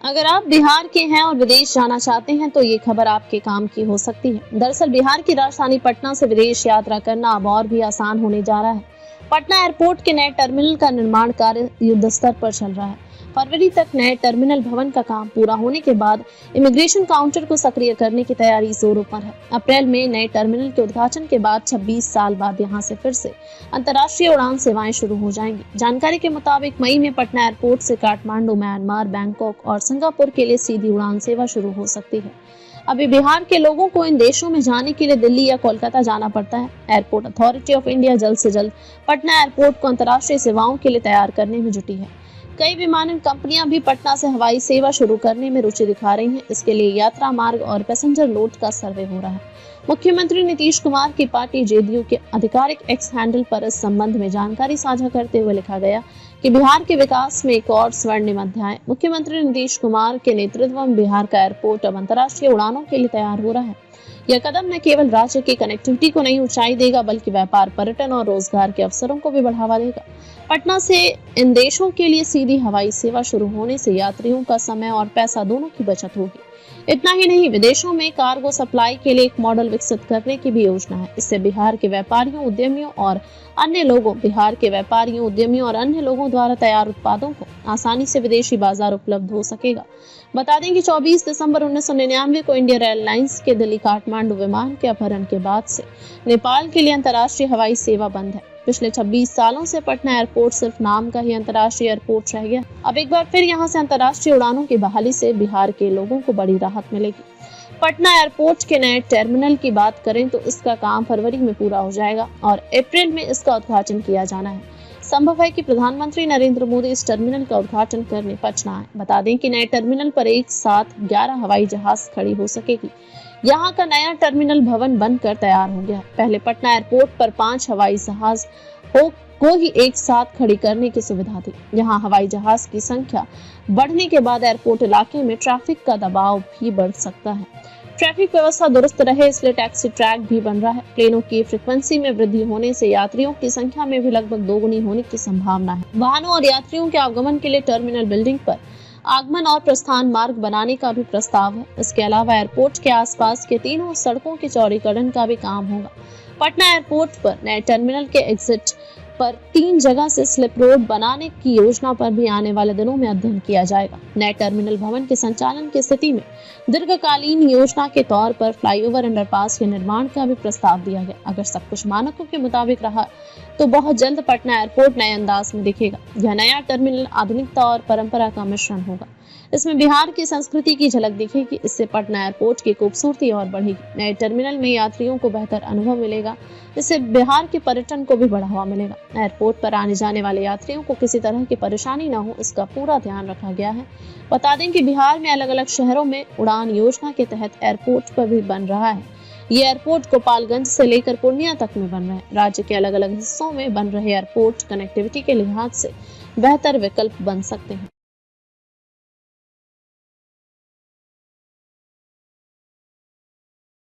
अगर आप बिहार के हैं और विदेश जाना चाहते हैं तो ये खबर आपके काम की हो सकती है। दरअसल बिहार की राजधानी पटना से विदेश यात्रा करना अब और भी आसान होने जा रहा है। पटना एयरपोर्ट के नए टर्मिनल का निर्माण कार्य युद्ध स्तर पर चल रहा है। फरवरी तक नए टर्मिनल भवन का काम पूरा होने के बाद इमिग्रेशन काउंटर को सक्रिय करने की तैयारी जोरों पर है। अप्रैल में नए टर्मिनल के उद्घाटन के बाद 26 साल बाद यहां से फिर से अंतर्राष्ट्रीय उड़ान सेवाएं शुरू हो जाएंगी। जानकारी के मुताबिक मई में पटना एयरपोर्ट से काठमांडू, म्यांमार, बैंकॉक और सिंगापुर के लिए सीधी उड़ान सेवा शुरू हो सकती है। अभी बिहार के लोगों को इन देशों में जाने के लिए दिल्ली या कोलकाता जाना पड़ता है। एयरपोर्ट अथॉरिटी ऑफ इंडिया जल्द से जल्द पटना एयरपोर्ट को अंतर्राष्ट्रीय सेवाओं के लिए तैयार करने में जुटी है। कई विमानन कंपनियां भी पटना से हवाई सेवा शुरू करने में रुचि दिखा रही हैं। इसके लिए यात्रा मार्ग और पैसेंजर लोड का सर्वे हो रहा है। मुख्यमंत्री नीतीश कुमार की पार्टी जेडीयू के आधिकारिक एक्स हैंडल पर इस संबंध में जानकारी साझा करते हुए लिखा गया कि बिहार के विकास में एक और स्वर्णिम अध्याय। मुख्यमंत्री नीतीश कुमार के नेतृत्व में बिहार का एयरपोर्ट अब अंतर्राष्ट्रीय उड़ानों के लिए तैयार हो रहा है। यह कदम न केवल राज्य की कनेक्टिविटी को नई ऊंचाई देगा बल्कि व्यापार, पर्यटन और रोजगार के अवसरों को भी बढ़ावा देगा। पटना से इन देशों के लिए सीधी हवाई सेवा शुरू होने से यात्रियों का समय और पैसा दोनों की बचत होगी। इतना ही नहीं, विदेशों में कार्गो सप्लाई के लिए एक मॉडल विकसित करने की भी योजना है। इससे बिहार के व्यापारियों, उद्यमियों और अन्य लोगों द्वारा तैयार उत्पादों को आसानी से विदेशी बाजार उपलब्ध हो सकेगा। बता दें कि 24 दिसंबर 1999 को इंडियन एयरलाइंस के दिल्ली काठमांडू विमान के अपहरण के बाद से नेपाल के लिए अंतर्राष्ट्रीय हवाई सेवा बंद है। पिछले 26 सालों से पटना एयरपोर्ट सिर्फ नाम का ही अंतर्राष्ट्रीय एयरपोर्ट रह गया। अब एक बार फिर यहां से अंतर्राष्ट्रीय उड़ानों की बहाली से बिहार के लोगों को बड़ी राहत मिलेगी। पटना एयरपोर्ट के नए टर्मिनल की बात करें तो इसका काम फरवरी में पूरा हो जाएगा और अप्रैल में इसका उद्घाटन किया जाना है। संभव है कि प्रधानमंत्री नरेंद्र मोदी इस टर्मिनल का उद्घाटन करने पटना आए। बता दें कि नए टर्मिनल पर एक साथ 11 हवाई जहाज खड़ी हो सकेगी। यहाँ का नया टर्मिनल भवन बनकर तैयार हो गया है। पहले पटना एयरपोर्ट पर 5 हवाई जहाज को ही एक साथ खड़ी करने की सुविधा थी। यहाँ हवाई जहाज की संख्या बढ़ने के बाद एयरपोर्ट इलाके में ट्रैफिक का दबाव भी बढ़ सकता है। ट्रैफिक व्यवस्था दुरुस्त रहे इसलिए टैक्सी ट्रैक भी बन रहा है। प्लेनों की फ्रीक्वेंसी में वृद्धि होने से यात्रियों की संख्या में भी लगभग दोगुनी होने की संभावना है। वाहनों और यात्रियों के आगमन के लिए टर्मिनल बिल्डिंग पर आगमन और प्रस्थान मार्ग बनाने का भी प्रस्ताव है। इसके अलावा एयरपोर्ट के आसपास के तीनों सड़कों के चौड़ीकरण का भी काम होगा। पटना एयरपोर्ट पर नए टर्मिनल के एग्जिट पर 3 जगह से स्लिप रोड बनाने की योजना पर भी आने वाले दिनों में अध्ययन किया जाएगा। नए टर्मिनल भवन के संचालन की स्थिति में दीर्घकालीन योजना के तौर पर फ्लाईओवर, अंडरपास के निर्माण का भी प्रस्ताव दिया गया। अगर सब कुछ मानकों के मुताबिक रहा तो बहुत जल्द पटना एयरपोर्ट नए अंदाज में दिखेगा। यह नया टर्मिनल आधुनिकता और परंपरा का मिश्रण होगा। इसमें बिहार की संस्कृति की झलक दिखेगी। इससे पटना एयरपोर्ट की खूबसूरती और बढ़ेगी। नए टर्मिनल में यात्रियों को बेहतर अनुभव मिलेगा। इससे बिहार के पर्यटन को भी बढ़ावा मिलेगा। एयरपोर्ट पर आने जाने वाले यात्रियों को किसी तरह की परेशानी न हो, इसका पूरा ध्यान रखा गया है। बता दें कि बिहार में अलग अलग शहरों में उड़ान योजना के तहत एयरपोर्ट पर भी बन रहा है। ये एयरपोर्ट गोपालगंज से लेकर पूर्णिया तक में बन रहा है। राज्य के अलग अलग हिस्सों में बन रहे एयरपोर्ट कनेक्टिविटी के लिहाज से बेहतर विकल्प बन सकते हैं।